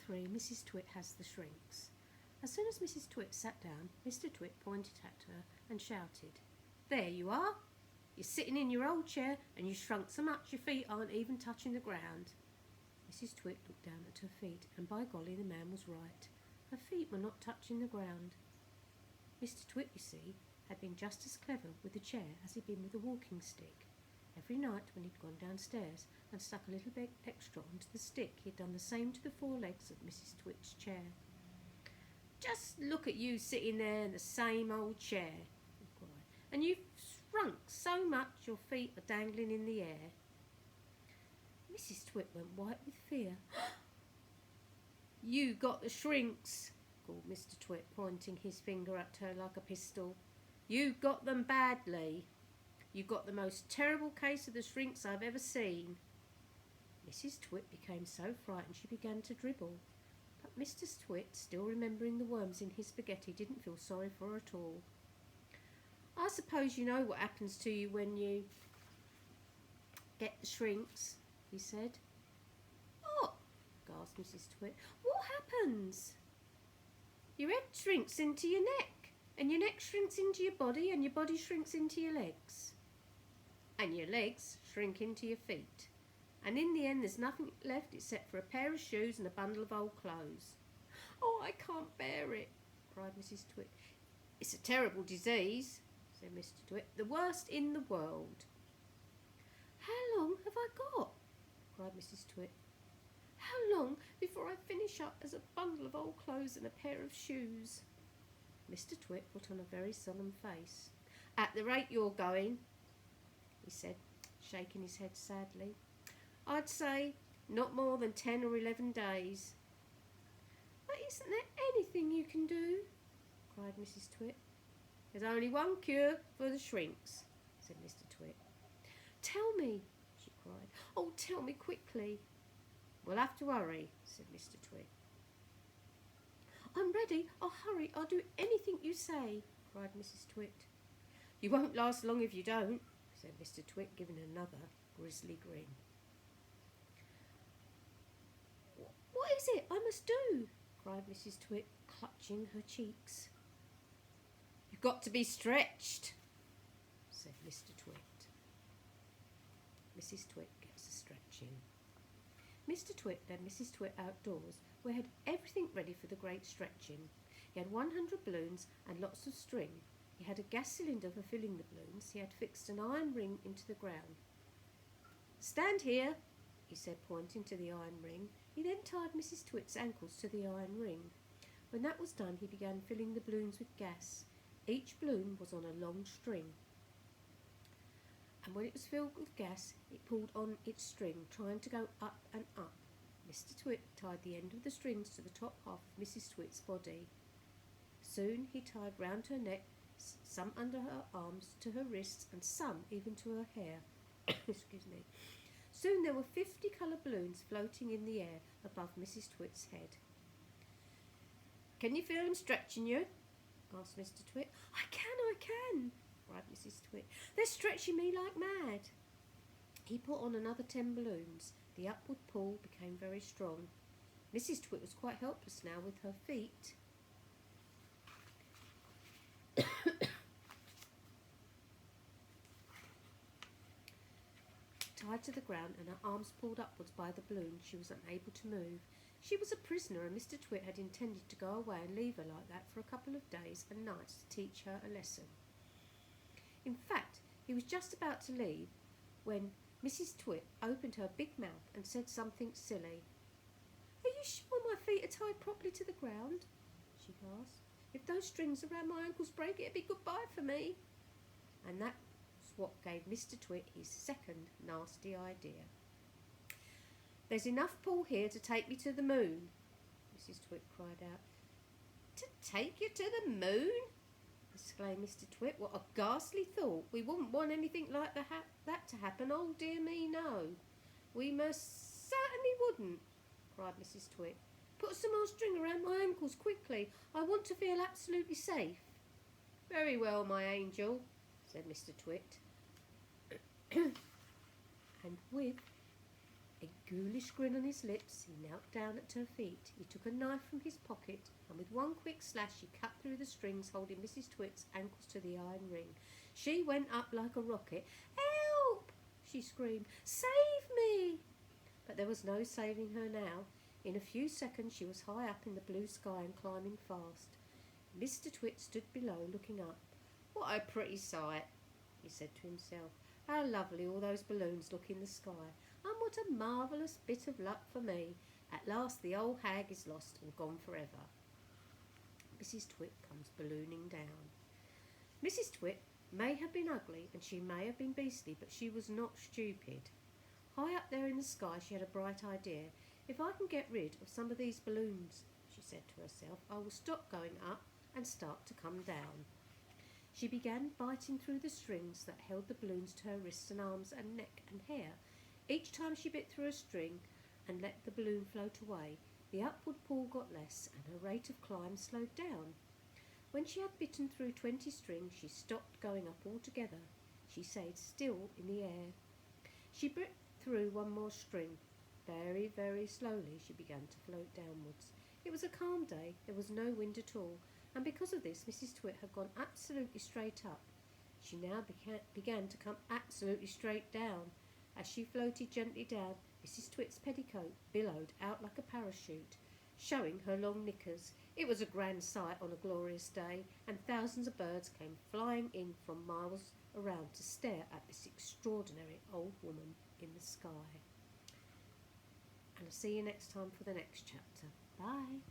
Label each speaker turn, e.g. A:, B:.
A: 3, Mrs. Twit has the shrinks. As soon as Mrs. Twit sat down, Mr. Twit pointed at her and shouted, "There you are! You're sitting in your old chair and you shrunk so much your feet aren't even touching the ground." Mrs. Twit looked down at her feet, and by golly, the man was right. Her feet were not touching the ground. Mr. Twit, you see, had been just as clever with the chair as he'd been with the walking stick. Every night when he'd gone downstairs and stuck a little bit extra onto the stick, he'd done the same to the 4 legs of Mrs. Twit's chair. "Just look at you sitting there in the same old chair," he cried, "and you've shrunk so much your feet are dangling in the air." Mrs. Twit went white with fear. "You got the shrinks," called Mr. Twit, pointing his finger at her like a pistol. "You got them badly. You got the most terrible case of the shrinks I've ever seen." Mrs. Twit became so frightened she began to dribble. But Mr. Twit, still remembering the worms in his spaghetti, didn't feel sorry for her at all. "I suppose you know what happens to you when you get the shrinks," he said. "What?" gasped Mrs. Twit. "What happens?" "Your head shrinks into your neck, and your neck shrinks into your body, and your body shrinks into your legs, and your legs shrink into your feet. And in the end there's nothing left except for a pair of shoes and a bundle of old clothes." "Oh, I can't bear it," cried Mrs. Twit. "It's a terrible disease," said Mr. Twit, "the worst in the world." "How long have I got?" cried Mrs. Twit. "How long before I finish up as a bundle of old clothes and a pair of shoes?" Mr. Twit put on a very solemn face. "At the rate you're going," he said, shaking his head sadly, "I'd say not more than 10 or 11 days. "But isn't there anything you can do?" cried Mrs. Twit. "There's only one cure for the shrinks," said Mr. Twit. "Tell me," she cried. "Oh, tell me quickly." "We'll have to hurry," said Mr. Twit. "I'm ready. I'll hurry. I'll do anything you say," cried Mrs. Twit. "You won't last long if you don't," said Mr. Twit, giving another grisly grin. "What is it I must do?" cried Mrs. Twit, clutching her cheeks. "You've got to be stretched," said Mr. Twit. Mrs. Twit gets a stretching. Mr. Twit led Mrs. Twit outdoors, where he had everything ready for the great stretching. He had 100 balloons and lots of string. He had a gas cylinder for filling the balloons. He had fixed an iron ring into the ground. "Stand here," he said, pointing to the iron ring. He then tied Mrs. Twit's ankles to the iron ring. When that was done, he began filling the balloons with gas. Each balloon was on a long string, and when it was filled with gas, it pulled on its string, trying to go up and up. Mr. Twit tied the end of the strings to the top half of Mrs. Twit's body. Soon he tied round her neck, some under her arms, to her wrists, and some even to her hair. Excuse me. Soon there were 50 coloured balloons floating in the air above Mrs. Twit's head. "Can you feel them stretching you?" asked Mr. Twit. I can," cried Mrs. Twit. "They're stretching me like mad." He put on another 10 balloons. The upward pull became very strong. Mrs. Twit was quite helpless now with her feet tied to the ground and her arms pulled upwards by the balloon. She was unable to move. She was a prisoner, and Mr. Twit had intended to go away and leave her like that for a couple of days and nights to teach her a lesson. In fact, he was just about to leave when Mrs. Twit opened her big mouth and said something silly. "Are you sure my feet are tied properly to the ground?" she asked. "If those strings around my ankles break, it'd be goodbye for me." And that was what gave Mr. Twit his second nasty idea. "There's enough pull here to take me to the moon," Mrs. Twit cried out. "To take you to the moon?" exclaimed Mr. Twit. "What a ghastly thought! We wouldn't want anything like that to happen. Oh, dear me, no. We most certainly wouldn't," cried Mrs. Twit. "Put some more string around my ankles quickly. I want to feel absolutely safe." "Very well, my angel," said Mr. Twit. And with A ghoulish grin on his lips, he knelt down at her feet. He took a knife from his pocket, and with one quick slash he cut through the strings holding Mrs. Twit's ankles to the iron ring. She went up like a rocket. "Help!" she screamed. "Save me!" But there was no saving her now. In a few seconds she was high up in the blue sky and climbing fast. Mr. Twit stood below, looking up. "What a pretty sight," he said to himself. "How lovely all those balloons look in the sky, and what a marvellous bit of luck for me. At last the old hag is lost and gone forever." Mrs. Twit comes ballooning down. Mrs. Twit may have been ugly and she may have been beastly, but she was not stupid. High up there in the sky she had a bright idea. "If I can get rid of some of these balloons," she said to herself, "I will stop going up and start to come down." She began biting through the strings that held the balloons to her wrists and arms and neck and hair. Each time she bit through a string and let the balloon float away, the upward pull got less and her rate of climb slowed down. When she had bitten through 20 strings, she stopped going up altogether. She stayed still in the air. She bit through one more string. Very, very slowly she began to float downwards. It was a calm day. There was no wind at all, and because of this Mrs. Twit had gone absolutely straight up. She now began to come absolutely straight down. As she floated gently down, Mrs. Twit's petticoat billowed out like a parachute, showing her long knickers. It was a grand sight on a glorious day, and thousands of birds came flying in from miles around to stare at this extraordinary old woman in the sky. And I'll see you next time for the next chapter. Bye.